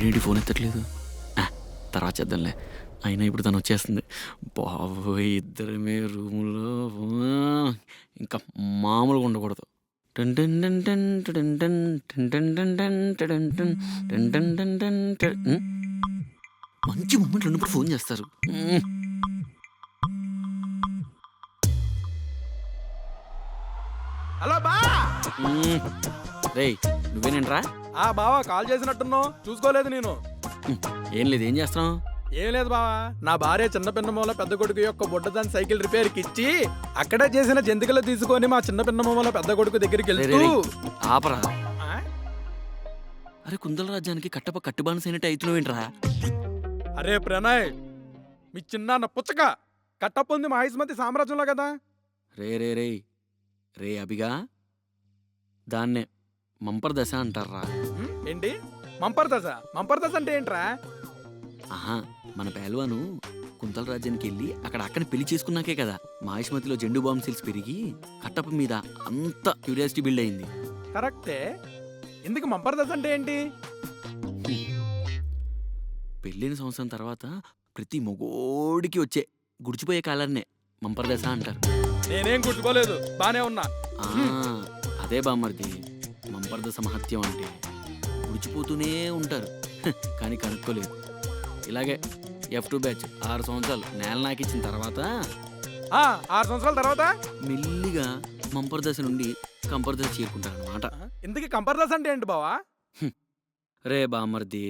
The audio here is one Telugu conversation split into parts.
వీడేంటి ఫోన్ ఎత్తట్లేదు. తర్వాత చేద్దాంలే. అయినా ఇప్పుడు తను వచ్చేస్తుంది. బాబోయ్ ఇద్దరమే రూములో ఇంకా మామూలుగా ఉండకూడదు. టన్ టన్ టన్ టన్ టన్ టన్ టన్ టన్ టన్ టన్ టన్ టన్ టన్ టన్ టన్ టన్ టన్. మంచి మూమెంట్లు ఉన్నప్పుడు ఫోన్ చేస్తారు. హలో బా. రేయ్ నువ్వేనేంట్రా? బావా కాల్ చేసినట్టున్నావు, చూసుకోలేదు నేను. ఏం లేదు, ఏం చేస్తున్నావు? ఏం లేదు బావా, నా భార్య చిన్న పిన్నమ్మల పెద్ద కొడుకు యొక్క బుడ్డదాని సైకిల్ రిపేర్కి ఇచ్చి అక్కడే చేసిన జంతికలు తీసుకొని మా చిన్న పిన్నమ్మల పెద్ద కొడుకు దగ్గరికి వెళ్తూ. ఆపరా. అరే కుందల రాజ్యానికి కట్టప కట్టుబానిస అయినట్టు అవుతున్నావేంట్రా? అరే ప్రణయ్, మీ చిన్న పుచ్చక కట్టప్ప ఉంది మా ఐస్మతి సామ్రాజ్యంలో కదా. రే రే రే రే అభిగా, దాన్నే మంపర్ దశ అంటారా? ఏంటి మంపర్ దశ? మంపర్ దశ అంటే ఏంట్రా? ఆహా, మన పేల్వాను కుంతల రాజ్యానికి వెళ్ళి అక్కడ అక్కని పెళ్లి చేసుకున్నాకే కదా మాహిష్మతిలో జెండు బాంబ్ సెల్స్ పెరిగి కట్టప్ప మీద అంత క్యూరియాసిటీ బిల్డ్ అయింది. కరెక్టే. ఎందుకు మంపర్ దశ అంటే ఏంటి? పెళ్ళైన సంవత్సరం తర్వాత ప్రతి మొగోడికి వచ్చే గుడిచిపోయే కాలాన్నే మంపర్ దశ అంటారు. నేనేం గుర్తుకోలేదు, బానే ఉన్నా. అదే బామ్మర్ది మంపర్ దశ మహత్యం అంటే. గుడిచిపోతూనే ఉంటారు కానీ కనుక్కోలేదు. ఇలాగే F2 బ్యాచ్ 6 సంవత్సరాలు నేల నాకిచ్చిన తర్వాత 6 సంవత్సరాల తర్వాత మెల్లిగా మంపర్ దశ నుండి కంపర్ దశ చేరుకుంటారు అనమాట. ఇందుకు కంపర్ దశ అంటే ఏంటి బావా? రే బామ్మర్ది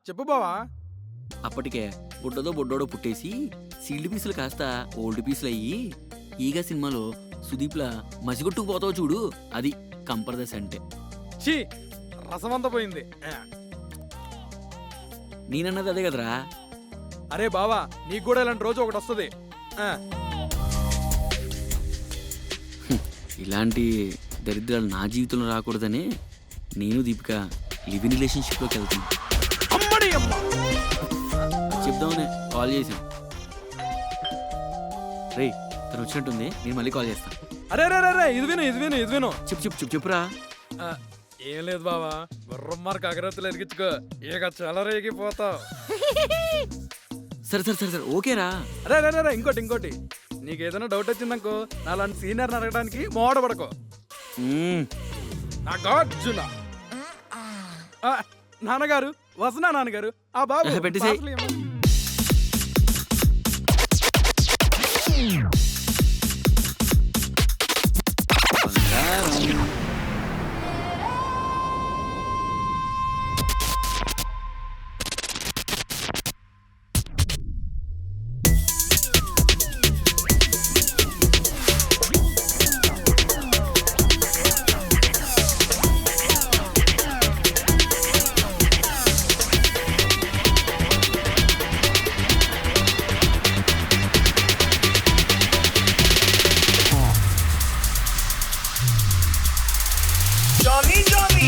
చెప్పు బావా. అప్పటికే బుడ్డదో బుడ్డోడో పుట్టేసి సీల్డ్ పీసులు కాస్త ఓల్డ్ పీసులు అయ్యి ఈగా సినిమాలో సుదీప్లా మసిగొట్టుకు పోతావు చూడు, అది కంపర్ దశ అంటే. చీ, రసమంతా పోయింది. నేనన్నది అదే కదరా. అరే బావా, నీకు కూడా ఇలాంటి రోజు ఒకటి వస్తుంది. ఇలాంటి దరిద్రాలు నా జీవితంలో రాకూడదని నేను దీపిక లివ్ ఇన్ రిలేషన్షిప్లోకి వెళ్తాను. చెప్దామనే కాల్ చేశాను. రే తను వచ్చినట్టుంది, నేను మళ్ళీ కాల్ చేస్తాను. అరే రే రే, ఇది విను. చెప్పురా. ఏం లేదు బావా, గుర్రమ్మార్కి అగరత్తులు ఎరిగించుకో, ఇక చాలా రేగిపోతావు. సరే ఓకేరా. అరే రే రే, ఇంకోటి నీకు ఏదైనా డౌట్ వచ్చిందనుకో, నాలాంటి సీనియర్ని అడగడానికి మోడబడకో. నా గార్జున నాన్నగారు వసనా నాన్నగారు, ఆ బాబు పెట్టేసి.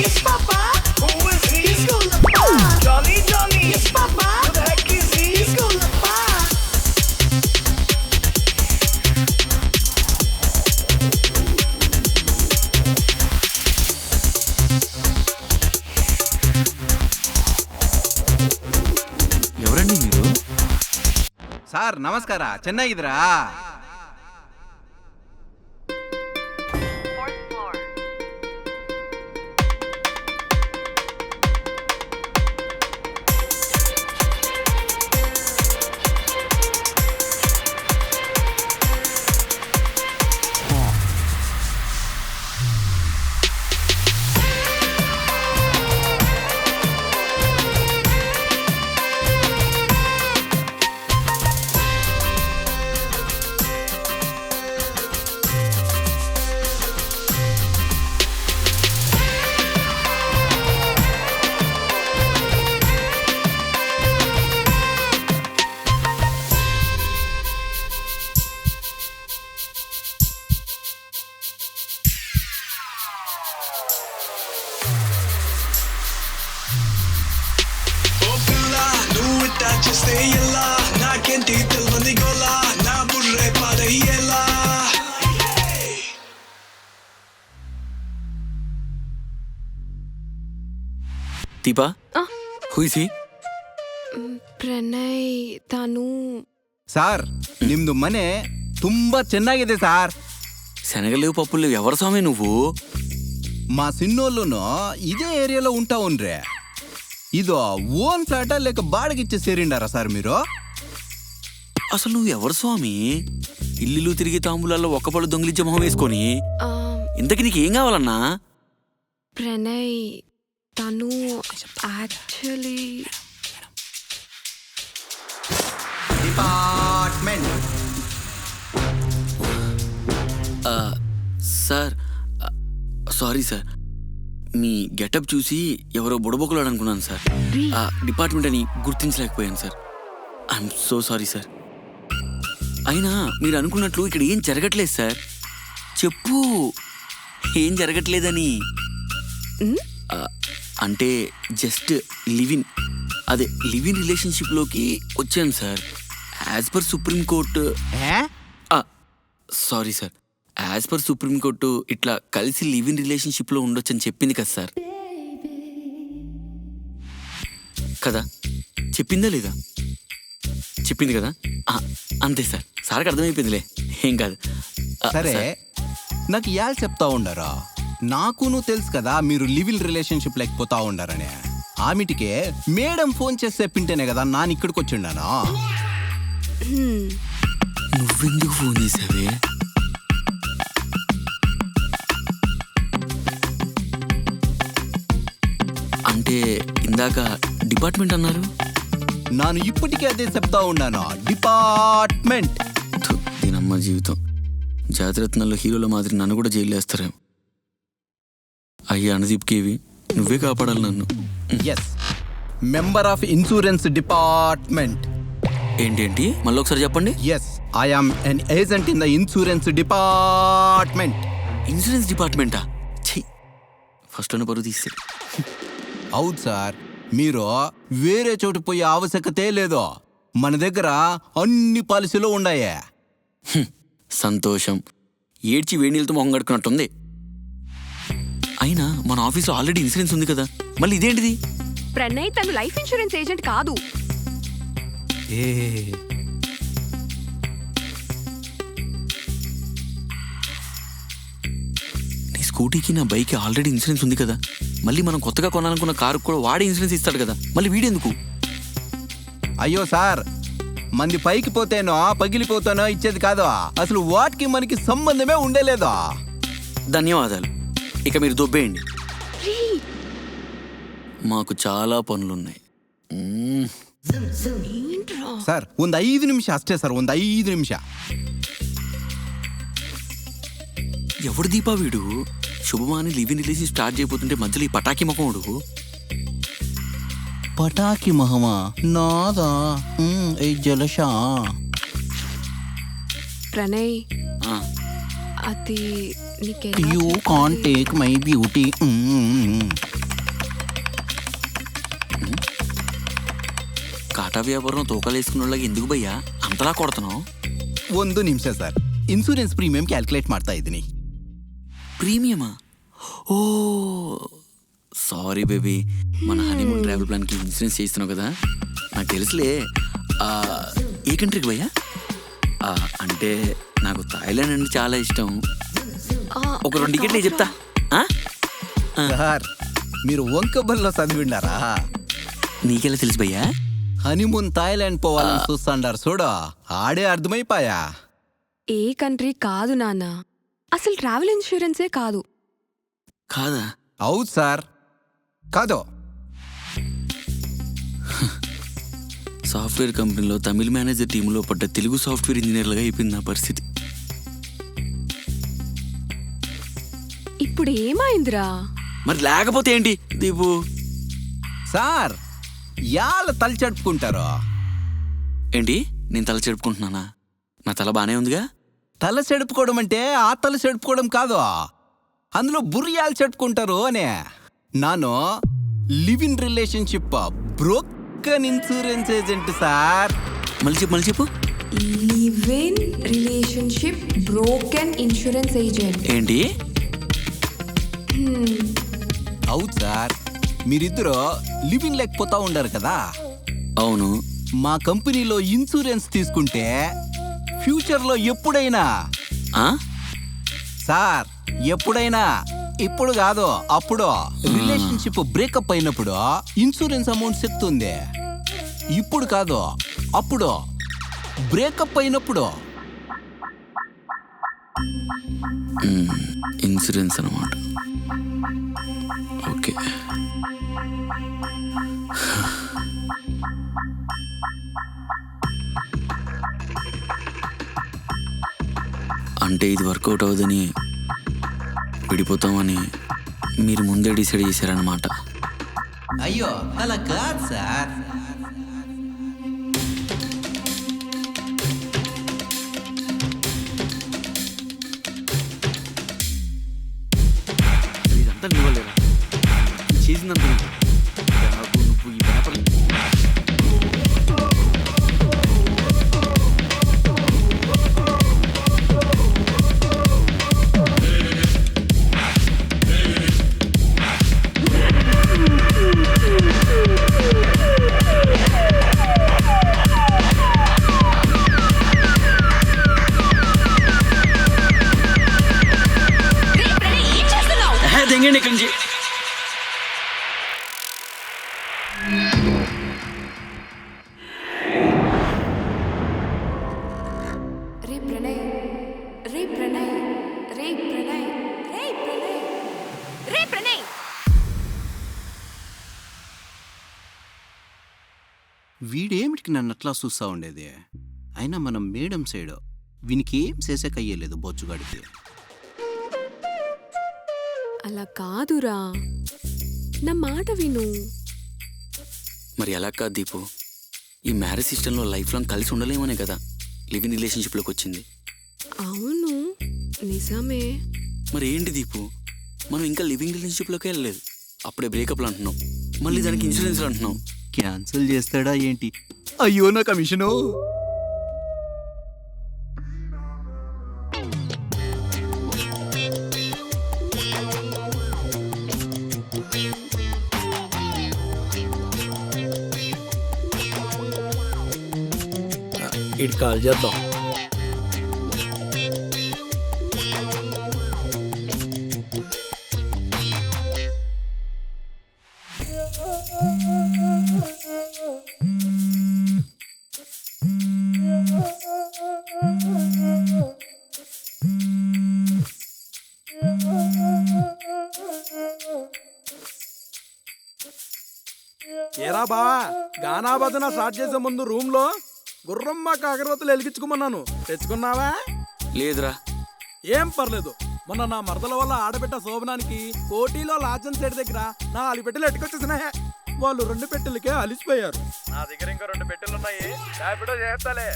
Yes, Papa. Who is he? He's gonna pop. Johnny. Yes, Papa. Who the heck is he? He's gonna pop. ఎవరండి మీరు? సార్ నమస్కార, చెన్నైగిద్రా? చేస్తే ఎలా నాకేంటి తెలియని గోలా నా బుర్రే పాడయ్యేలా. దీపా ಹುಯ್ಸಿ ಪ್ರಣಯ್ ತಾನು ಸಾರ್ ನಿಮ್ದು ಮನೆ ತುಂಬಾ ಚೆನ್ನಾಗಿದೆ సార్. శనగలేవు పప్పులు లేవు. ఎవరు స్వామి నువ్వు? మా సిన్నోళ్ళును ఇదే ఏరియాలో ఉంటా ఉండ్రే. ఇది ఓన్ ఫ్లాటా లేక బాడిగిచ్చే సేరిండారా సార్ మీరు? అసలు నువ్వు ఎవరు స్వామి? ఇల్లు తిరిగి తాంబూలాల్లో ఒక్కపళ్ళు దొంగిలించే మొహం వేసుకొని. ఇంతకి నీకేం కావాలన్నా? ప్రణయ్ తను actually department. Sir sorry sir, మీ గెటప్ చూసి ఎవరో బుడబొక్కలాడు అనుకున్నాను సార్. డిపార్ట్మెంట్ అని గుర్తించలేకపోయాను sir. I'm so sorry sir. అయినా మీరు అనుకున్నట్లు ఇక్కడ ఏం జరగట్లేదు సార్. చెప్పు, ఏం జరగట్లేదని. అంటే జస్ట్ లివిన్ రిలేషన్షిప్లోకి వచ్చాను sir. As per supreme court. Sorry sir, as per supreme court ఇట్లా కలిసి లివిన్ రిలేషన్షిప్లో ఉండొచ్చని చెప్పింది కదా సార్. కదా, చెప్పిందా లేదా? చెప్పింది కదా. అంతే సార్, సార్కి అర్థమైపోయిందిలే, ఏం కాదు. సరే, నాకు ఇయాలు చెప్తా ఉండారా? నాకును తెలుసు కదా మీరు లివింగ్ రిలేషన్షిప్ లేకపోతా ఉండారని. ఆమెటికే మేడం ఫోన్ చేసి చెప్పింటేనే కదా నాన్న ఇక్కడికి వచ్చిండాను. నువ్వెందుకు ఫోన్ చేసావే? అంటే ఇందాక డిపార్ట్మెంట్ అన్నారు. నాను ఇప్పటికే అదే చెప్తా ఉన్నాను, డిపార్ట్మెంట్. దీనమ్మ జీవితం. జాతిరత్నాల్లో హీరోల మాదిరి నన్ను కూడా జైలు వేస్తారేమో. అయ్యా అనుదీప్ కేవి, నువ్వే కాపాడాలి నన్ను. Yes, member of insurance department. ఏంటేంటి మళ్ళీ ఒకసారి చెప్పండి. Yes, I am an agent in the insurance department. Insurance డిపార్ట్మెంటా? ఛీ, ఫస్ట్ అని పరువు తీస్తే. అవును సార్, మీరు వేరే చోటు పోయే ఆవశ్యకతే లేదు. మన దగ్గర అన్ని పాలసీలు ఉన్నాయే. సంతోషం. ఏడ్చి వేణీలతో మొహం కడుకున్నట్టుంది. అయినా మన ఆఫీస్లో ఆల్రెడీ ఇన్సూరెన్స్ ఉంది కదా, మళ్ళీ ఇదేంటిది? ప్రణయ్ తను లైఫ్ ఇన్సూరెన్స్ ఏజెంట్ కాదు. నీ స్కూటీకి నా బైక్కి ఆల్రెడీ ఇన్సూరెన్స్ ఉంది కదా, మళ్ళీ మనం కొత్తగా కొనాలనుకున్న కారుకు కూడా వాడే ఇన్సూరెన్స్ ఇస్తాడు కదా, మళ్ళీ వీడెందుకు? అయ్యో సార్, మంది పైకి పోతేనో పగిలిపోతానో ఇచ్చేది కాదు. అసలు వాటికి మనకి సంబంధమే ఉండేలేదు. ధన్యవాదాలు. ఇక మీరు దొబ్బేయండి, మాకు చాలా పనులున్నాయి. సార్, ಒಂದು 5 ನಿಮಿಷ ಅಷ್ಟೇ సార్, ಒಂದು 5 నిమిష. ఎవడు దీపా వీడు? శుభమాని లివింగ్ రిలేషన్ స్టార్ట్ చేయబోతుంటే మధ్యలో ఈ పటాకి మొహముడు. పటాకి మహమా నాదా? ఏ జలషా. ప్రణయ్ అది నీకే you can't take my beauty. కాటా వ్యాపారం తూకాలు వేసుకున్న వాళ్ళకి ఎందుకు భయ్యా అంతలా కొడుతున్నావు? 1 ನಿಮಿಷ సార్, ఇన్సూరెన్స్ ప్రీమియం క్యాల్కులేట్ ಮಾಡ್ತಾ ಇದ್ದೀನಿ. ప్రీమియమా? ఓ సారీ బేబీ, మన హనీమూన్ ట్రావెల్ ప్లాన్కి ఇన్సూరెన్స్ చేస్తున్నావు కదా, నాకు తెలుసులే. ఏ కంట్రీకి భయ్యా? అంటే నాకు థాయిలాండ్ అంటే చాలా ఇష్టం. ఒక 2 టికెట్లు చెప్తా. సార్, మీరు వంకబల్లో చదివిండారా? నీకెలా తెలుసు భయ్యా? హనీమూన్ థాయిలాండ్ పోవాలని చూస్తాండారు చూడ, ఆడే అర్థమైపోయా. ఏ కంట్రీ కాదు నాన్న, అసలు ట్రావెల్ ఇన్సూరెన్సే కాదు. కాదా? అవును సార్, కాదు. సాఫ్ట్వేర్ కంపెనీలో తమిళ మేనేజర్ టీంలో పడ్డ తెలుగు సాఫ్ట్వేర్ ఇంజనీర్లుగా అయిపోయింది నా పరిస్థితి. ఇప్పుడు ఏమైందిరా? మరి లేకపోతే ఏంటి దీపు? సార్, యాళ్ళ తల చెడుపుకుంటారు. ఏంటి, నేను తల చెడుపుకుంటున్నానా? నా తల బానే ఉందిగా. తల చెడుపుకోవడం అంటే ఆ తల చెడుపుకోవడం కాదు, అందులో బుర్రియాలు చెడుపుకుంటారు అనే. ನಾನು live-in relationship broken insurance agent sir. మళ్ళీ చెప్పు. Live in relationship broken insurance agent ఏంటి? అవును సార్, మీరిద్దరూ లివింగ్ లేకపోతా ఉండారు కదా, అవును. మా కంపెనీలో ఇన్సూరెన్స్ తీసుకుంటే ఫ్యూచర్లో ఎప్పుడైనా ఆ? సార్ ఎప్పుడైనా, ఇప్పుడు కాదు అప్పుడు రిలేషన్షిప్ బ్రేకప్ అయినప్పుడు ఇన్సూరెన్స్ అమౌంట్ చెప్తుంది. ఇప్పుడు కాదు అప్పుడు బ్రేకప్ అయినప్పుడు. ఇన్సూరెన్స్ అనమాట. ఓకే. అంటే ఇది వర్కౌట్ అవ్వదని విడిపోతామని మీరు ముందే డిసైడ్ చేశారనమాట. అయ్యో అలా కాదు సార్. ఇదంతా నివ్వలేరా చేసిందంతా నువ్వు ఈ పేపర్ దెంగండి ఇక్కడి నుంచి. రే ప్రణయ్, రే ప్రణయ్, రే ప్రణయ్, రే ప్రణయ్, రే ప్రణయ్. వీడేమిటికి నన్ను అట్లా చూస్తా ఉండేది? అయినా మనం మేడం సైడ్ వీనికి ఏం చేసేకయ్యలేదు బొచ్చుగాడికి. అలా కాదురా, నా మాట విను. మరి ఎలా కాదు దీపు, ఈ మ్యారేజ్ సిస్టంలో లైఫ్ లాంగ్ కలిసి ఉండలేమనే కదా లివింగ్ రిలేషన్షిప్లోకి వచ్చింది. అవును నిజమే. మరి ఏంటి దీపు, మనం ఇంకా లివింగ్ రిలేషన్షిప్లోకి వెళ్ళలేదు, అప్పుడే బ్రేకప్లు అంటున్నాం, మళ్ళీ దానికి ఇన్సూరెన్స్లు అంటున్నాం. క్యాన్సిల్ చేస్తాడా ఏంటి? అయ్యో నా కమిషను. ఇటు కాల్ చేద్దాం. ఏరా బావా, గానా భజన స్టార్ట్ చేసే ముందు రూమ్ లో గుర్రమ్మక అగరవత్తులు వెలిగించుకోమన్నాను, తెచ్చుకున్నావా? లేదురా. ఏం పర్లేదు, మొన్న నా మరదల వల్ల ఆడబిడ్డ శోభనానికి కోటిలో లాజన్ సైడ్ దగ్గర 4 పెట్టెలు ఎట్టుకొచ్చేసినాయే. వాళ్ళు 2 పెట్టెలకే అలిసిపోయారు. నా దగ్గర ఇంకా 2 పెట్టెలు ఉన్నాయి, చేస్తాలే.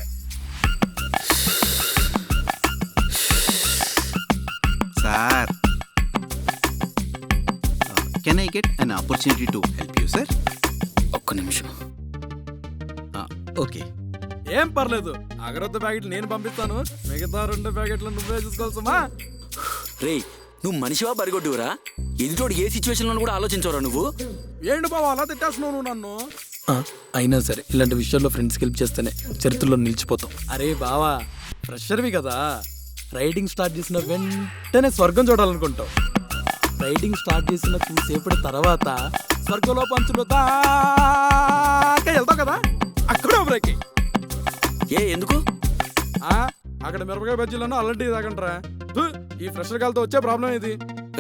Sir, can I get an opportunity to help you sir? ఒక్క నిమిషం. ఓకే. ఏం పర్లేదు, అగరొత్త ప్యాకెట్లు నేను పంపిస్తాను, మిగతా 2 ప్యాకెట్లు నువ్వే చూసుకోవాల్సమా? రేయ్, నువ్వు మనిషివా బరిగొడ్డువురా? ఎదుటోడు ఏ సిచ్యువేషన్లో కూడా ఆలోచించవరా నువ్వు? ఏంటి బాబు అలా తిట్టేస్తున్నావు నువ్వు నన్ను? అయినా సరే ఇలాంటి విషయాల్లో ఫ్రెండ్స్కి హెల్ప్ చేస్తేనే చరిత్రలో నిలిచిపోతాం. అరే బావా, ఫ్రెషర్వి కదా, రైడింగ్ స్టార్ట్ చేసిన వెంటనే స్వర్గం చూడాలనుకుంటావు. రైడింగ్ స్టార్ట్ చేసిన చూసేపటి తర్వాత స్వర్గంలో పంచులు దాకా వెళ్తావు కదా, అక్కడే బ్రేక్. ఎందుకు? అక్కడ మిరపకాయ బజ్జీలను అలాంటివి తాగంటారా? ఈ ఫ్రెషర్ గాలితో వచ్చే ప్రాబ్లం ఇది.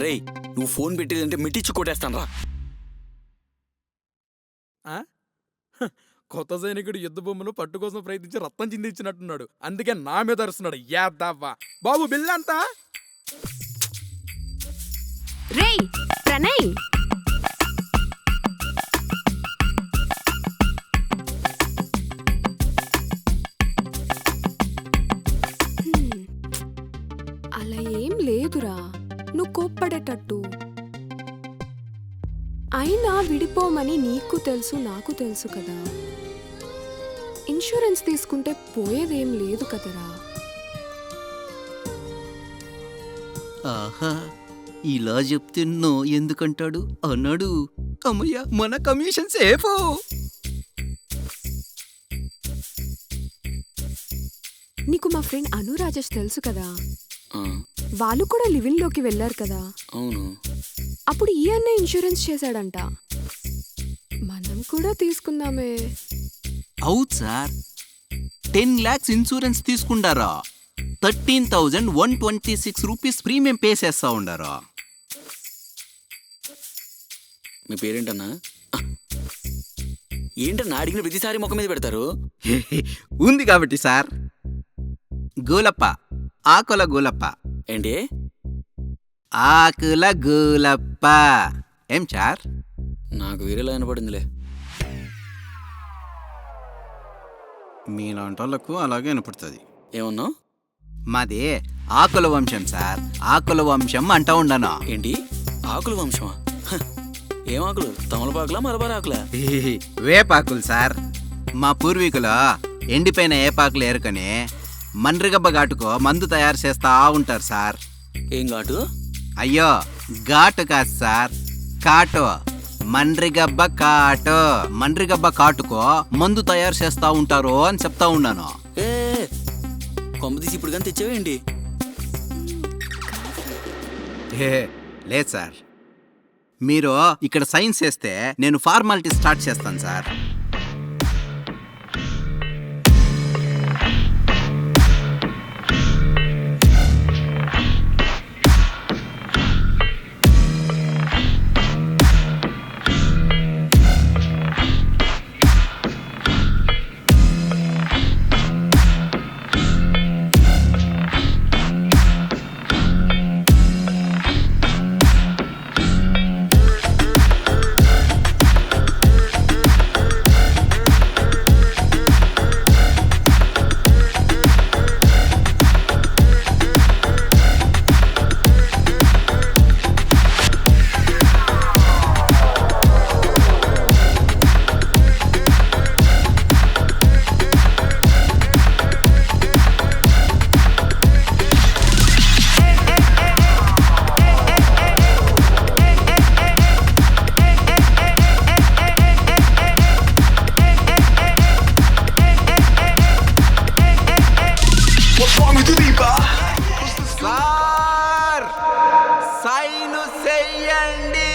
రేయ్, నువ్వు ఫోన్ పెట్టేదంటే మిట్టిచ్చి కొట్టేస్తాను రా. కొత్త సైనికుడు యుద్ధ భూములు పట్టు కోసం ప్రయత్నించి రక్తం చిందించినట్టున్నాడు, అందుకే నా మీద అరుస్తున్నాడు. యాదవ్వా బాబు, బిల్ అంతా రే ప్రణయ్, అలా ఏం లేదురా, నువ్వు కోప్పడేటట్టు. అయినా విడిపోమని నీకు తెలుసు, నాకు తెలుసు కదా. ఇన్సూరెన్స్ తీసుకుంటే పోయేదేం లేదు కదరా. ఆహా, ఇలా చెప్తే నో ఎందుకంటాడు అన్నాడు. అమ్మయ్య మన కమిషన్ సేఫ్. నీకు మా ఫ్రెండ్ అను రాజేష్ తెలుసు కదా, ఆ, వాళ్ళు కూడా లివింగ్ లోకి వెళ్ళారు కదా. అవును. అప్పుడు ఈ అన్న ఇన్సూరెన్స్ చేశాడంట. మనం కూడా తీసుకుందామే. అవును సార్, 10 lakhs ఇన్సూరెన్స్ తీసుకుండారా, 13,126 రూపీస్ ప్రీమియం పే చేస్తా ఉండారా. మీ పేరేంటన్నా? ఏంటన్నా అడిగిన ప్రతిసారి ముఖం మీద పెడతారు? ఉంది కాబట్టి సార్. గోలప్ప, ఆకుల గోలప్ప. ఏంటి? ఆకుల గోలప్ప. ఏం సార్? నాకు వేరేలా వినపడిందిలే. మీలాంటి వాళ్ళకు అలాగే వినపడుతుంది. ఏమన్నావు? మాది ఆకుల వంశం సార్, ఆకుల వంశం అంటా ఉండను. ఏంటి ఆకుల వంశమా? హ, ఏం ఆకులు? తమలపాకులా మలబార్ ఆకులా? వేపాకులు సార్. మా పూర్వీకులు ఎండిపోయిన ఏపాకులు ఏరుకొని మండ్రిగబ్బ ఘాటుకో మందు తయారు చేస్తా ఉంటారు సార్. ఏం ఘాటు? అయ్యో ఘాటు కాదు సార్, కాటు. మండ్రిగబ్బ కాటు. మండ్రిగబ్బ కాటుకో మందు తయారు చేస్తా ఉంటారు అని చెప్తా ఉన్నాను. ఏ కొమ్మ తీసి ఇప్పుడు కానీ తెచ్చావేంటి? లేదు సార్, మీరు ఇక్కడ సైన్స్ చేస్తే నేను ఫార్మాలిటీ స్టార్ట్ చేస్తాను సార్. సార్ సైను చెయ్యండి.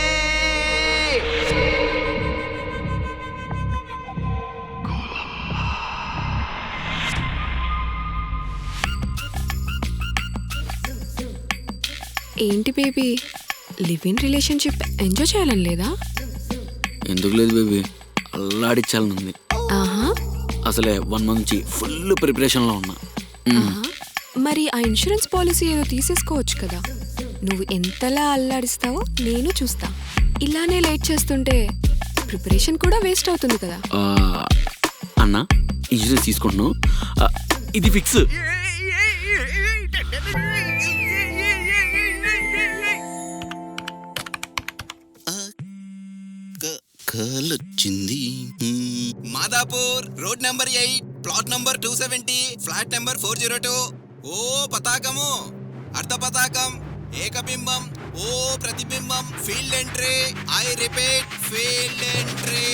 ఏంటి baby, live in relationship enjoy చేయాలని లేదా? ఎందుకు లేదు బేబీ, అల్లాడిచ్చాలని ఉంది. ఆహా, అసలే 1 month నుంచి ఫుల్ ప్రిపరేషన్లో ఉన్నా. ఆహా. మరి ఆ ఇన్సూరెన్స్ పాలసీ ఏదో తీసేసుకోవచ్చు కదా. నువ్వు ఎంతలా అల్లాడిస్తావో నేను చూస్తా. ఇలానే లేట్ చేస్తుంటే ప్రిపరేషన్ కూడా వేస్ట్ అవుతుంది కదా. అన్న ఇన్సూరెన్స్ తీసుకుంటున్నావు, ఇది ఫిక్స్. కాలొచ్చింది. Madhapur road number 8, plot number 270, flat number 402. ఓ పతాకము, అర్ధ పతాకం, ఏకబింబం, ఓ ప్రతిబింబం, field entry. I repeat, field entry.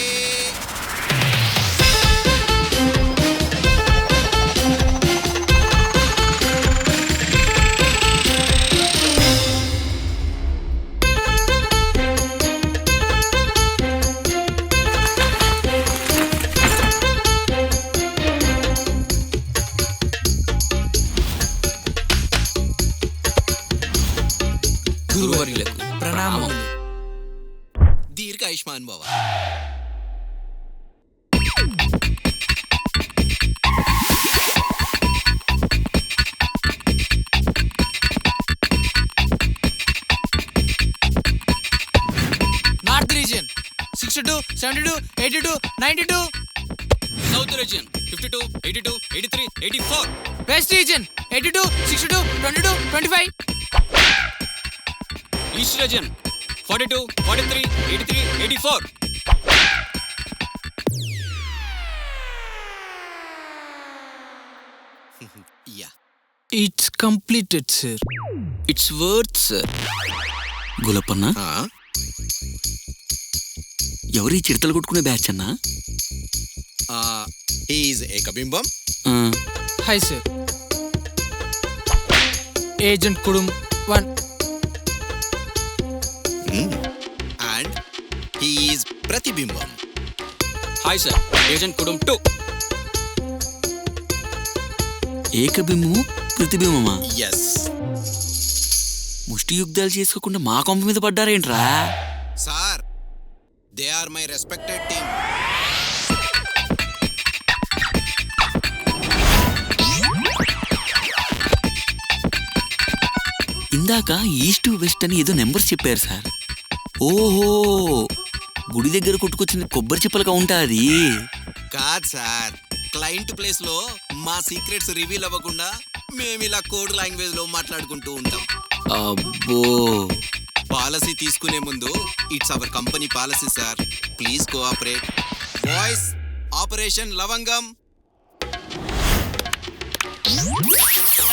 గురువర్యులకు ప్రణామం. దీర్ఘ ఆయుష్మాన్ భవ. North region 62, 72, 82, 92. South region 52, 82, 83, 84. West region 82, 62, 22, 25. East region 42, 43, 83, 84. Yeah, it's completed sir. It's worth sir. గులపన్న ఎవరి చిడతలు కొట్టుకునే బ్యాచ్ అన్నా? ఈజ్ ఏకబింబం. ఆ, హాయ్ సార్, ఏజెంట్ కుడుం 1. అండ్ హీ ఈజ్ ప్రతిబింబం. హాయ్ సార్, ఏజెంట్ కుడుం 2. ఏకబింబము ప్రతిబింబమా? ఎస్ ముష్టి యుద్ధాలు చేసుకోకుండా మా కొంప మీద పడ్డారేంట్రా? Sir, they are my respected team. ఇందాక ఈస్ట్ వెస్ట్ అని ఏదో నెంబర్స్ చెప్పారు సార్. ఓహో, గుడి దగ్గర కొట్టుకొచ్చింది కొబ్బరి చిప్పలుగా ఉంటా అది. కాదు సార్, క్లయింట్ ప్లేస్ లో మా సీక్రెట్స్ రివీల్ అవ్వకుండా మేము ఇలా కోడ్ లాంగ్వేజ్ లో మాట్లాడుకుంటూ ఉంటాం. అబ్బో, పాలసీ తీసుకునే ముందు it's our company policy sir, please cooperate. Voice operation లవంగం. ఒకసారి చూడరా.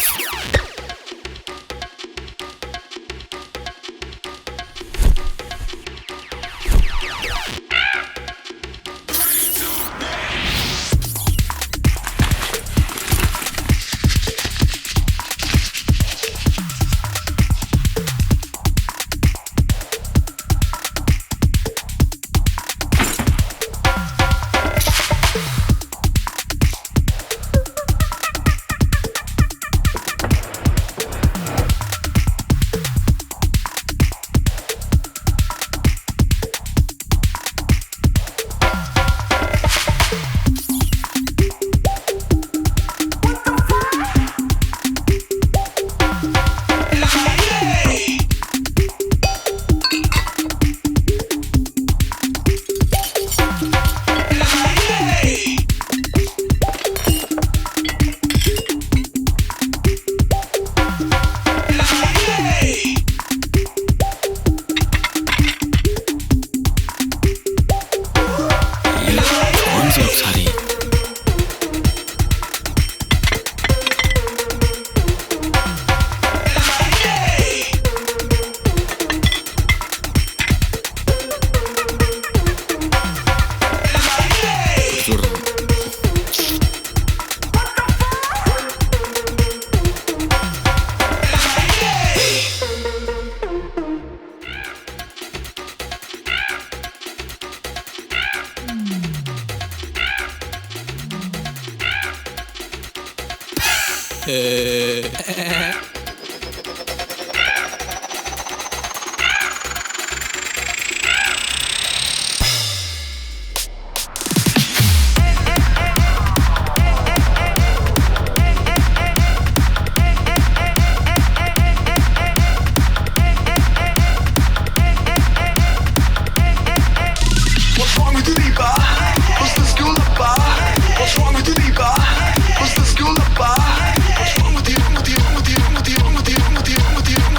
What's wrong with you, Deepa? What's the school about? What's wrong with you, Deepa? What's the school about? What's wrong with you? With you? With you? With you? With you? With you? With you? With you? With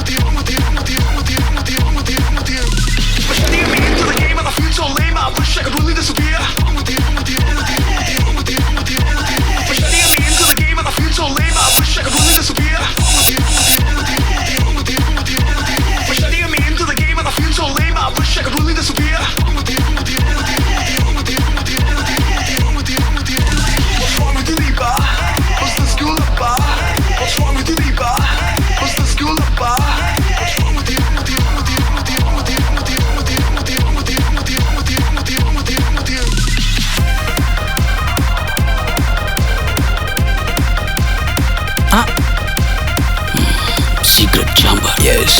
you? With you? With you? With you? With you? With you? But studying me into the game and I feel so lame. I wish I could really disappear. Wrong with you? With you? With you? With you? With you? With you? With you? But studying me into the game and I feel so lame. I wish I could really disappear. Wrong with you? With you? With you? With you? With you? With you? With you? But studying me into the game and I feel so lame. I wish I could really disappear. Wrong with you? With you? With you? With you? With you? With you? With you? With you? With you? With you? What's wrong with you, Deepa? What's the school about? What's wrong with you, Deepa? What's the school about? What's wrong with you? With you? With you? With you? With you? With you? With you? With you? With you? With you? With you? With you? With you? With you? Secret chamber. Yes.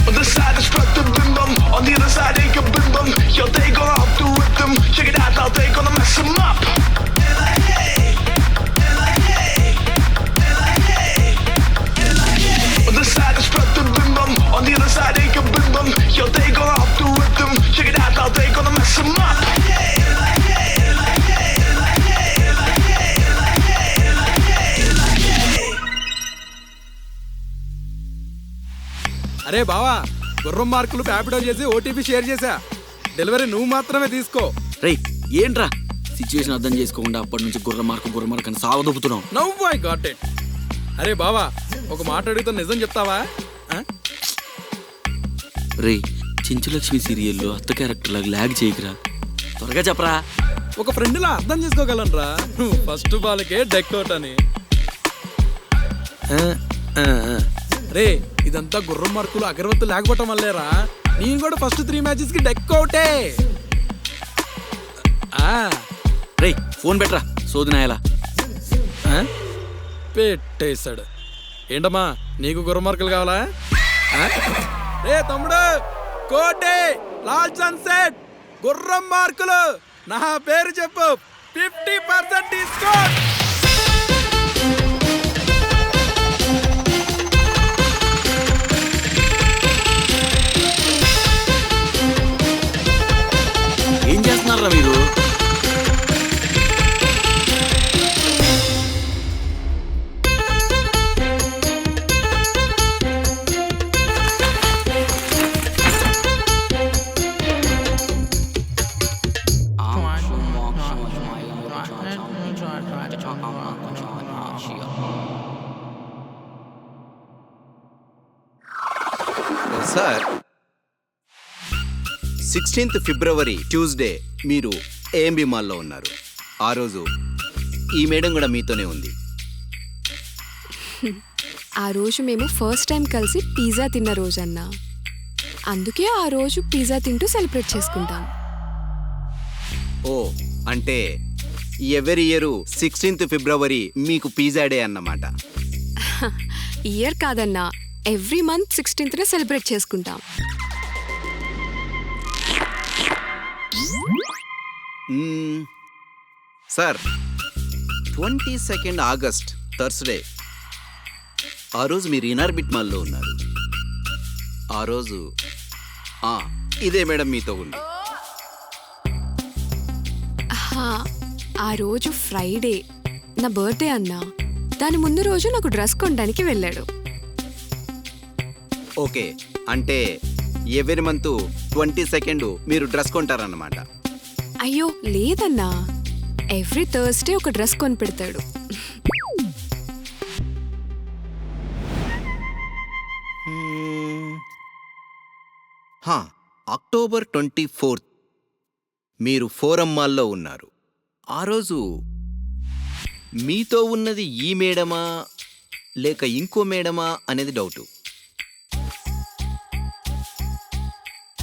On this side is Pratibimbam, on the other side ain't Kabimbam. Yo, they gonna have to rip them. Check it out now, they gonna mess them up. On this side is Pratibimbam, on the other side ain't Kabimbam. Yo, they gonna have to rip them. Check it out now, they gonna mess them up. అరే బావా, గుర్రం మార్కులు ప్యాపిడో చేసి ఓటీపీ షేర్ చేశా. డెలివరీ నువ్వు మాత్రమే తీసుకో. రేయ్, ఏంట్రా సిచ్యువేషన్ అర్థం చేసుకోకుండా అప్పటి నుంచి గుర్ర మార్కు అని సాగదొప్పుతున్నావు. Now I got it. అరే బావా, ఒక మాట అడుగుతా, నిజం చెప్తావా? ఆ? రే చించులక్ష్మి సీరియల్లో అత్త క్యారెక్టర్ లాగా ల్యాగ్ చేయకురా, త్వరగా చెప్పరా. ఒక ఫ్రెండ్లా అర్థం చేసుకోగలనరా, నువ్వు ఫస్ట్ బాల్కే డెక్ అవుట్ అని. రే ఇదంతా గుర్రం మార్కులు అగరవత్తు లేకపోవటం వల్లేరా, నేను కూడా ఫస్ట్ 3 మ్యాచెస్ కి డెక్ అవుటే. రే ఫోన్ పెట్టరా సోదినాయలా. పెట్టేశాడు. ఏంటమ్మా నీకు గుర్రం మార్కులు కావాలా? రే తమ్ముడు, కోటే లాల్ సన్సెట్ గుర్రం మార్కులు నా పేరు చెప్పు, 50% డిస్కౌంట్. ఏం చేస్తున్నారా మీరు? సార్ 16th ఫిబ్రవరి ట్యూస్డే మీరు ఏఎంబి మాల్లో ఉన్నారు. ఆ రోజు ఈ మేడం కూడా మీతోనే ఉంది. ఆ రోజు మేము ఫస్ట్ టైం కలిసి పిజ్జా తిన్న రోజు అన్నా, అందుకే ఆ రోజు పిజ్జా తింటూ సెలబ్రేట్ చేసుకుంటాం. ఓ అంటే ఎవరి ఇయర్ 16th ఫిబ్రవరి మీకు పిజ్జా డే అన్నమాట. ఇయర్ కాదన్నా, ఎవ్రీ మంత్ 16th సెలబ్రేట్ చేసుకుంటాం. సార్ 22nd ఆగస్ట్ థర్స్డే ఆ రోజు మీరు ఇనార్బిట్ మాల్లో ఉన్నారు. ఆ రోజు ఇదే మేడం మీతో ఉంది. ఆ రోజు ఫ్రైడే నా బర్త్డే అన్నా, దాని ముందు రోజు నాకు డ్రెస్ కొనడానికి వెళ్ళాడు. ఓకే అంటే ఎవరి మంత్ 22nd మీరు డ్రెస్ కొంటారన్నమాట. అయ్యో లేదన్నా, ఎవ్రీ థర్స్డే ఒక డ్రెస్ కొని పెడతాడు. అక్టోబర్ 24th మీరు ఫోరం మాల్లో ఉన్నారు. ఆ రోజు మీతో ఉన్నది ఈ మేడమా లేక ఇంకో మేడమా అనేది డౌటు.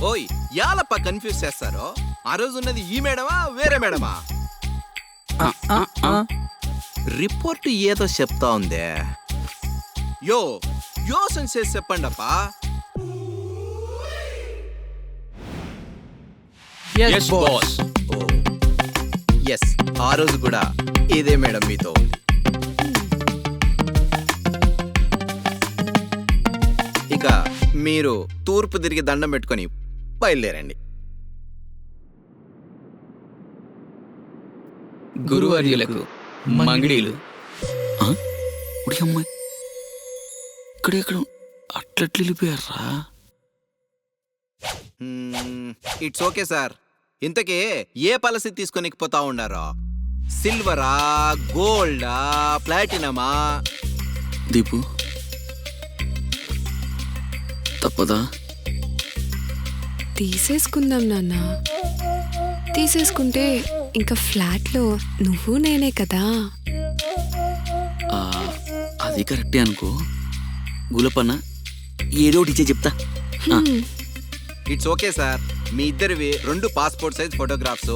ఓయ్ యాలప్ప కన్ఫ్యూజ్ చేస్తారో, ఆ రోజు ఉన్నది ఈ మేడమా వేరే మేడమా? రిపోర్ట్ ఏదో చెప్తా ఉందే. యోసన్ చేసి చెప్పండి అప్పా. Yes, boss. ఓ ఎస్, ఆ రోజు కూడా ఇదే మేడం మీతో ఉంది. ఇక మీరు తూర్పు తిరిగి దండం పెట్టుకొని బయలుదేరండి. గురువర్యులకు మంగిడీలు. ఉడి అమ్మాయి ఇక్కడెక్కడ అట్లట్లు వెళ్ళిపోయారా? It's okay sir. ఇంతకీ ఏ పాలసీ తీసుకొని పోతా ఉండారో? సిల్వరా, గోల్డా, ప్లాటినమా? దీపు తప్పదా? తీసేసుకుందాం నాన్న. తీసేసుకుంటే ఇంకా ఫ్లాట్లో నువ్వు నేనే కదా. అది కరెక్టే అనుకో. గులపన్న ఏదో ఒకటి ఇచ్చే చెప్తా. It's okay sir. మీ ఇద్దరివి 2 passport size photographs,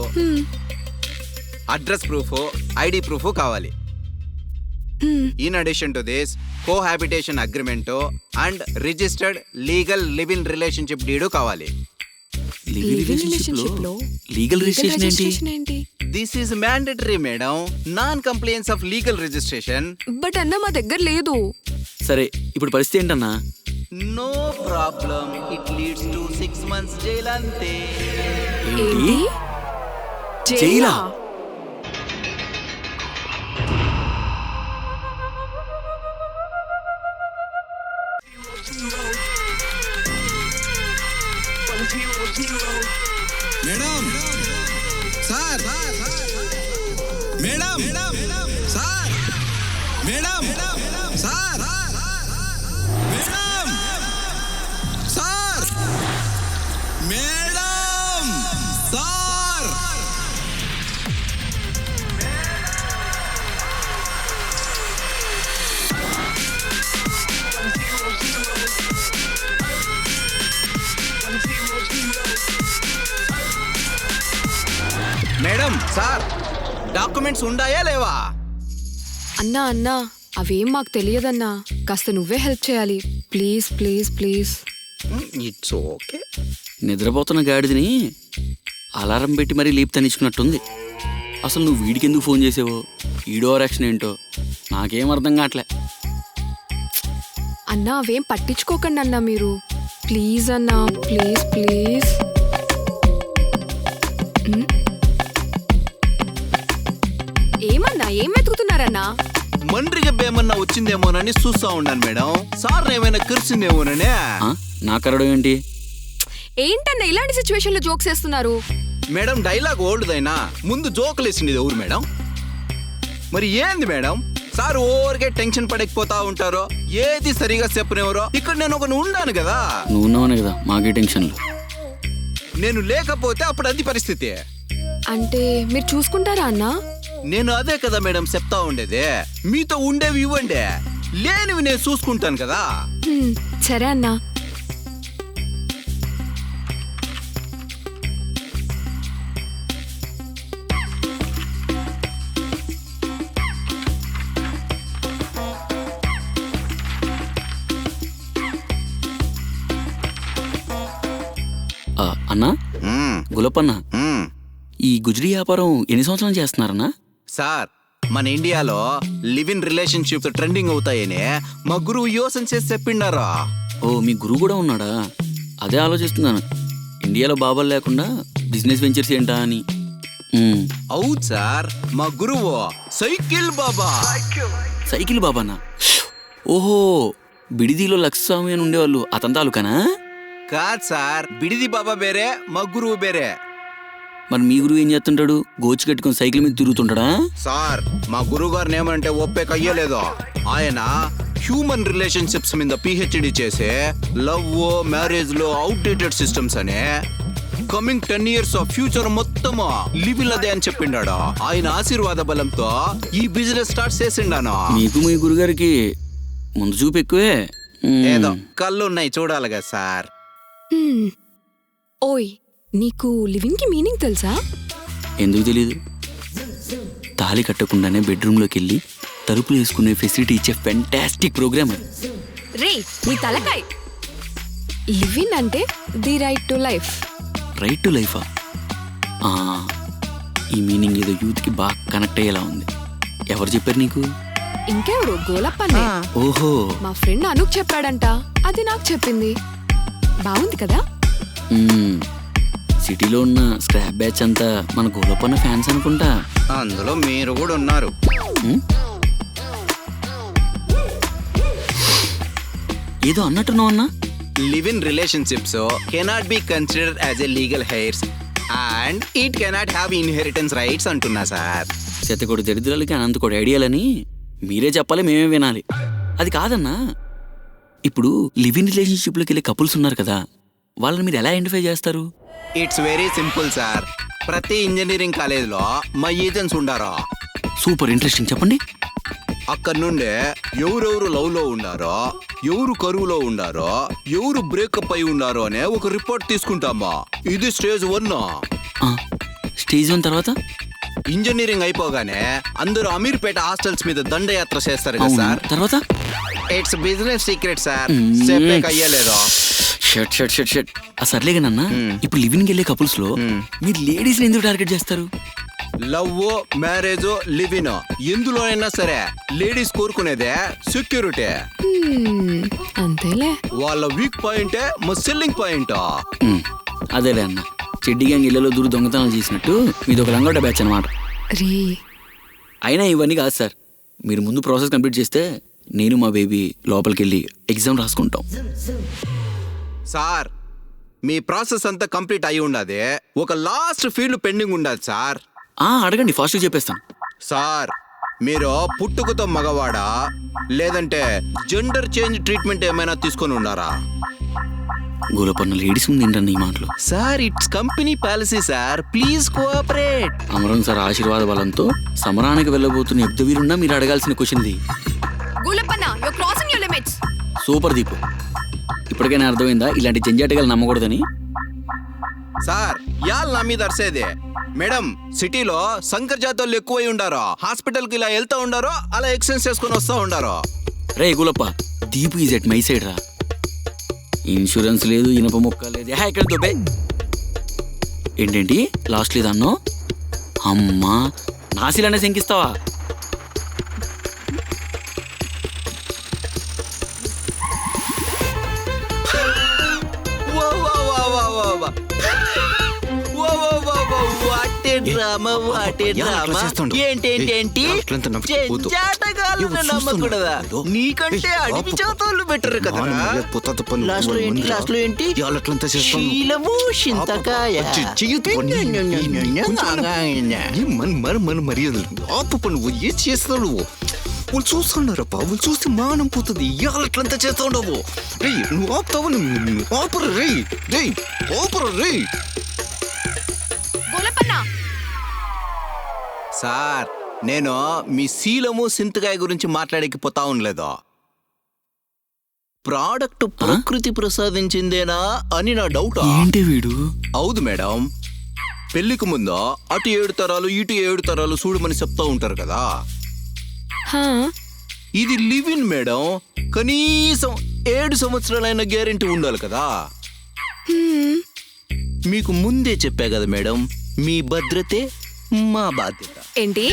address proof, ID proof కావాలి. In addition to this cohabitation agreement and registered legal live in relationship deed కావాలి. లీగల్ రిజిస్ట్రేషన్ ఏంటి? This is mandatory madam. Non compliance of legal registration. But అన్న మా దగ్గర లేదు. సరే ఇప్పుడు పరిస్థితి ఏంటన్నా? No problem. It leads to 6 months jail అంతే. ఏంటి? జైలా? Madam sir, madam sir, madam sir, madam sir. Sir madam sir documents ఉండాయా లేవా? అన్నా అన్నా అవేం మాకు తెలియదన్నా, కాస్త నువ్వే హెల్ప్ చేయాలి please please please. It's okay. నిద్రపోతున్న గాడిదని అలారం పెట్టి మరీ లేపు తనిచ్చుకున్నట్టుంది. అసలు నువ్వు వీడికి ఎందుకు ఫోన్ చేసావో, ఈడో యాక్షన్ ఏంటో నాకేం అర్థం కావట్లే. అన్నా అవేం పట్టించుకోకండి అన్నా మీరు, ప్లీజ్ అన్నా ప్లీజ్ ప్లీజ్. ఏమన్నా ఏం వెతుకుతున్నారన్నా? మండ్రిగా బేమన్నా వచ్చిందేమోనని చూస్తా ఉన్నాను మేడం. సార్ ఏమైనా కరిసిందేమోననే. నా కరడం ఏంటి? ఏంటన్నా ఇలాంటి సిచ్యువేషన్ లో జోక్స్ వేస్తున్నారు? మేడం డైలాగ్ ఓల్డ్దైనా ముందు జోకులు వేసింది ఎవరు మేడం? మరి ఏంది మేడం సార్ ఓరికే టెన్షన్ పడకపోతా ఉంటారో, ఏది సరిగా చెప్పనేవరో. ఇక్కడ నేను ఒకటి ఉన్నాను కదా. నువ్వు ఉన్నావనే కదా మాకే టెన్షన్లు. నేను లేకపోతే అప్పుడు అది పరిస్థితి. అంటే మీరు చూసుకుంటారా అన్నా? నేను అదే కదా మేడం చెప్తా ఉండేది. మీతో ఉండేవి ఇవ్వండి, లేనివి నేను చూసుకుంటాను కదా. సరే అన్నా. అన్నా గులపన్న, ఈ గుజరీ వ్యాపారం ఎన్ని సంవత్సరాలు చేస్తున్నారన్నా? సార్ మన ఇండియాలో లివ్ ఇన్ రిలేషన్షిప్ ట్రెండింగ్ అవుతాయని మా గురువు యోసన చేసి చెప్పిండారా. ఓ మీ గురువు కూడా ఉన్నాడా? అదే ఆలోచిస్తున్నాను, ఇండియాలో బాబాలు లేకుండా బిజినెస్ వెంచర్స్ ఏంటా అని. అవును సార్, మా గురువు సైకిల్ బాబా. సైకిల్ బాబానా? ఓహో, బిడిదిలో లక్ష్మస్వామి అని ఉండేవాళ్ళు అతని తాలూకానా? కాదు సార్, బిడిది బాబా వేరే, మా గురువు వేరే. మరి మీ గురువు ఏం చేస్తుంటాడు? గోచి కట్టుకుని సైకిల్ మీద తిరుగుతుంటాడా? సార్ మా గురువు గారిని ఏమంటే ఒప్పే కయ్యలేదు. ఆయన హ్యూమన్ రిలేషన్షిప్స్ మీద పిహెచ్డి చేసే లవ్ మ్యారేజ్ లో అవుట్డేటెడ్ సిస్టమ్స్ అనే కమింగ్ 10 years ఆఫ్ ఫ్యూచర్ మొత్తం లివ్ ఇన్ అదే అని చెప్పిండాడు. ఆయన ఆశీర్వాద బలంతో ఈ బిజినెస్ స్టార్ట్ చేసిండాను. మీకు మీ గురుగారికి ముందు చూపు ఎక్కువే. ఏదో కళ్ళు ఉన్నాయి చూడాలి కదా సార్. ఓయ్, నీకు లివింగ్ కి మీనింగ్ తెలుసా? ఎందుకు తెలీదు? తాళి కట్టకుండానే బెడ్రూమ్లోకి వెళ్ళి తలుపులు వేసుకునే ఫెసిలిటీ ఇచ్చే ఫెంటాస్టిక్ ప్రోగ్రామ్ అది. రే నీ తలకాయ్. లివింగ్ అంటే the right to life. Right to లైఫా? ఈ మీనింగ్ ఏదో యూత్కి బాగా కనెక్ట్ అయ్యేలా ఉంది. ఎవరు చెప్పారు నీకు? ఇంకెవరు, గోలప్పనే. ఓహో, మా ఫ్రెండ్ అనుకు చెప్పాడంట, అది నాకు చెప్పింది. బాగుంది కదా? సిటీలో ఉన్న స్క్రాప్ బ్యాచ్ అంతా మన గోలపన్న ఫ్యాన్స్ అనుకుంటా. అందులో మీరు కూడా ఉన్నారు. ఏదో అన్నట్టున్నావు అన్నా. Live in relationships cannot be considered as a legal hairs and it cannot have inheritance rights అంటున్నా సార్. శతకోటి దరిద్రాలకి అనంతకోటి ఐడియాలని మీరే చెప్పాలి, మేమే వినాలి. అది కాదన్నా, ఇప్పుడు లివ్ ఇన్ రిలేషన్షిప్లోకి వెళ్ళే కపుల్స్ ఉన్నారు కదా, వాళ్ళని మీరు ఎలా ఐడెంటిఫై చేస్తారు? It's very simple sir. ప్రతి ఇంజనీరింగ్ కాలేజ్లో మా ఏజెంట్స్ ఉండారా. సూపర్ ఇంట్రెస్టింగ్, చెప్పండి. అక్కడ నుండే ఎవరెవరు లవ్ లో ఉండారో, ఎవరు కరువులో ఉండారో, ఎవరు బ్రేకప్ అయి ఉండారో అనే ఒక రిపోర్ట్ తీసుకుంటామా. ఇది స్టేజ్ 1. స్టేజ్ 1 తర్వాత ఇంజనీరింగ్ అయిపోగానే అందరూ అమీర్పేట హాస్టల్స్ మీద దండయాత్ర చేస్తారు కదా సార్. తర్వాత ఇట్స్ బిజినెస్ సీక్రెట్ సార్, చెప్పేకి అయ్యలేదో. Shut shut shut shut. సర్లేగానన్నా, ఇప్పుడు లివింగ్కి వెళ్ళే కపుల్స్ లో మీరు లేడీస్ ఎందుకు టార్గెట్ చేస్తారు? లవ్ మ్యారేజ్ లివ్ ఇన్ ఎందులో అయినా సరే లేడీస్ కోరుకునేదే సెక్యూరిటీ. అంతేలే, వాళ్ళ వీక్ పాయింటే మా సెల్లింగ్ పాయింట్. అదేలే అన్న, చెడ్డి గ్యాంగ్ ఇళ్లలో దూరు దొంగతనాలు చేసినట్టు మీది ఒక లంగోట బ్యాచ్ అనమాట. రే అయినా ఇవన్నీ కాదు సార్, మీరు ముందు ప్రాసెస్ కంప్లీట్ చేస్తే నేను మా బేబీ లోపలికి వెళ్ళి ఎగ్జామ్ రాసుకుంటాం. సార్ మీ ప్రాసెస్ అంతా కంప్లీట్ అయి ఉండదు, ఒక లాస్ట్ ఫీల్డ్ పెండింగ్ ఉండదు సార్. అడగండి, ఫాస్ట్గా చెప్పేస్తాను. సార్ మీరు పుట్టుకతో మగవాడా లేదంటే జెండర్ చేంజ్ ట్రీట్మెంట్ ఏమైనా తీసుకొని ఉన్నారా? గోలపన్న లేడీస్ ఉంది ఏంటన్న ఈ మాటలు. Sir it's company policy sir, please cooperate. అమరం సార్ ఆశీర్వాద బలంతో సమరానికి వెళ్ళబోతున్న యుద్ధవీరున్నా మీరు అడగాల్సిన క్వశ్చన్ ఇది. గులపన్న you are crossing your limits. Super Deepu, ఇప్పటికైనా అర్థమైందా ఇలాంటి జంజాటగాలు నమ్మకూడదని? సార్ యాల్ నా మీద అరిసేదే. మేడం సిటీలో సంకర్ జాతోళ్ళు ఎక్కువై ఉండారో, హాస్పిటల్ కి ఇలా వెళ్తా ఉండారో, అలా ఎక్స్చేంజ్ చేసుకుని వస్తా ఉండారో. రే Gulappa, Deepu is at my side రా. ఇన్సూరెన్స్ లేదు, ఇనప మొక్క లేదు. ఇక్కడ దొబ్బే ఏంటేంటి లాస్ట్ లేదన్నో? అమ్మా నాసిలనే శంకిస్తావా? నీకంటే అడిగి చేతోళ్ళు బెటర్ కదా. ఏం చేస్తావు? వాళ్ళు చూస్తున్నారప్ప, వాళ్ళు చూస్తే మానం పోతుంది. ఇవాళట్లంతా చేస్తా ఉండవు. రే నువ్వు ఆపుతావు, ఆపరు రే, రే ఆపరు రే. సార్ నేను మీ శీలము సింతకాయ గురించి మాట్లాడేకి పోతా ఉండలేదు. ప్రోడక్ట్ ప్రకృతి ప్రసాదించిందేనా అని నా డౌట్. ఏంటి వీడు? అవును మేడం, పెళ్లికి ముందు అటు 7 తరాలు ఇటు 7 తరాలు చూడమని చెప్తా ఉంటారు కదా. ఇది లివ్ ఇన్ మేడం, కనీసం 7 సంవత్సరాలైన గ్యారెంటీ ఉండాలి కదా. మీకు ముందే చెప్పా కదా మేడం, మీ భద్రతే మా బాధ్యత. ఏంటి?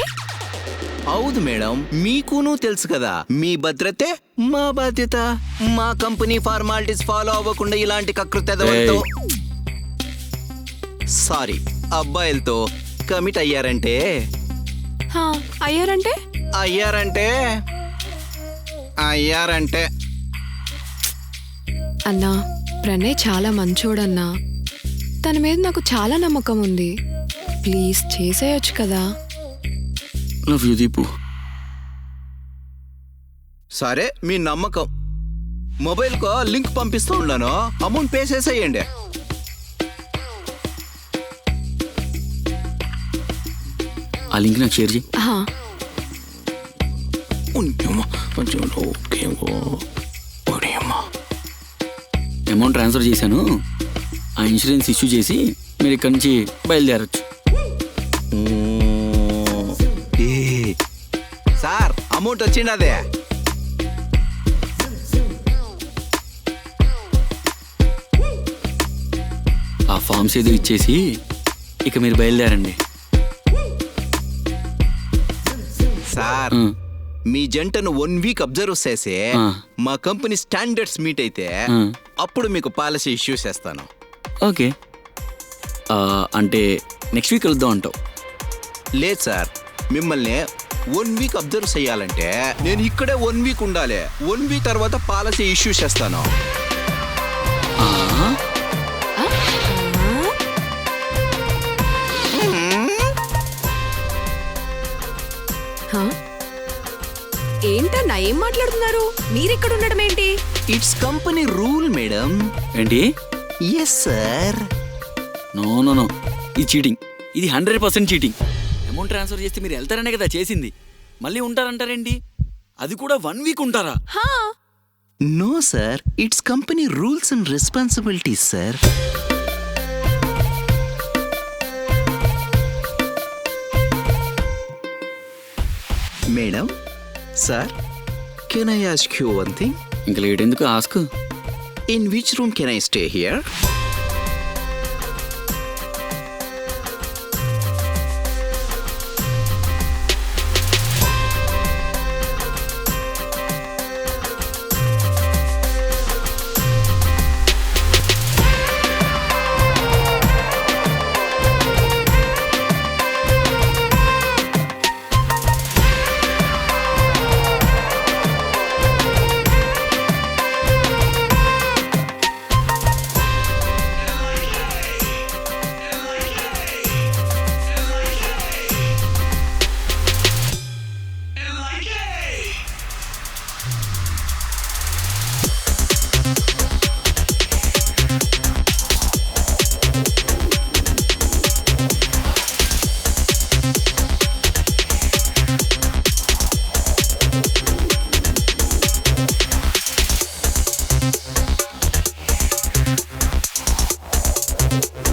అవును మేడం, మీకును తెలుసు కదా, మీ భద్రతే మా బాధ్యత. మా కంపెనీ ఫార్మాలిటీస్ ఫాలో అవ్వకుండా ఇలాంటి కకృతెదవలతో, సారీ అబ్బాయిలతో కమిట్ అయ్యారంటే అయ్యారంటే అన్నా, ప్రణయ్ చాలా మంచోడన్నా. తన మీద నాకు చాలా నమ్మకం ఉంది. ప్లీజ్ చేసేయొచ్చు కదా. Love you Deepu. సరే మీ నమ్మకం. మొబైల్ కో లింక్ పంపిస్తూ ఉన్నాను, అమౌంట్ పే చేసేయండి. ఆ లింక్ నాకు షేర్ చేయి. అమౌంట్ ట్రాన్స్ఫర్ చేశాను. ఆ ఇన్సూరెన్స్ ఇష్యూ చేసి మీరు ఇక్కడి నుంచి బయలుదేరచ్చు. సార్ అమౌంట్ వచ్చింది అదే. ఆ ఫామ్స్ ఏదో ఇచ్చేసి ఇక మీరు బయలుదేరండి. సార్ మీ జంటను 1 వీక్ అబ్జర్వ్ చేసి మా కంపెనీ స్టాండర్డ్స్ మీట్ అయితే అప్పుడు మీకు పాలసీ ఇష్యూ చేస్తాను. ఓకే, అంటే నెక్స్ట్ వీక్ వెళ్దాం అంటావు? లేదు సార్, మిమ్మల్ని 1 వీక్ అబ్జర్వ్ చేయాలంటే నేను ఇక్కడే 1 వీక్ ఉండాలి. 1 వీక్ తర్వాత పాలసీ ఇష్యూ చేస్తాను. ఏంటన్నా ఏం మాట్లాడుతున్నారు? మీరెక్కడ ఉండడం ఏంటి? It's company rule madam. ఏంటి? Yes sir. No no no, ఇది చీటింగ్. ఇది 100% చీటింగ్. అమౌంట్ ట్రాన్స్ఫర్ చేస్తే మీరు వెళ్తారనే కదా చేసింది, మళ్ళీ ఉంటారంటారేంటి? అది కూడా 1 వీక్ ఉంటారా? No sir, it's company rules and responsibilities sir. Madam sir, can I ask you one thing? ఇంకా లేట్ ఎందుకు, ask. In which room can I stay here? Hey,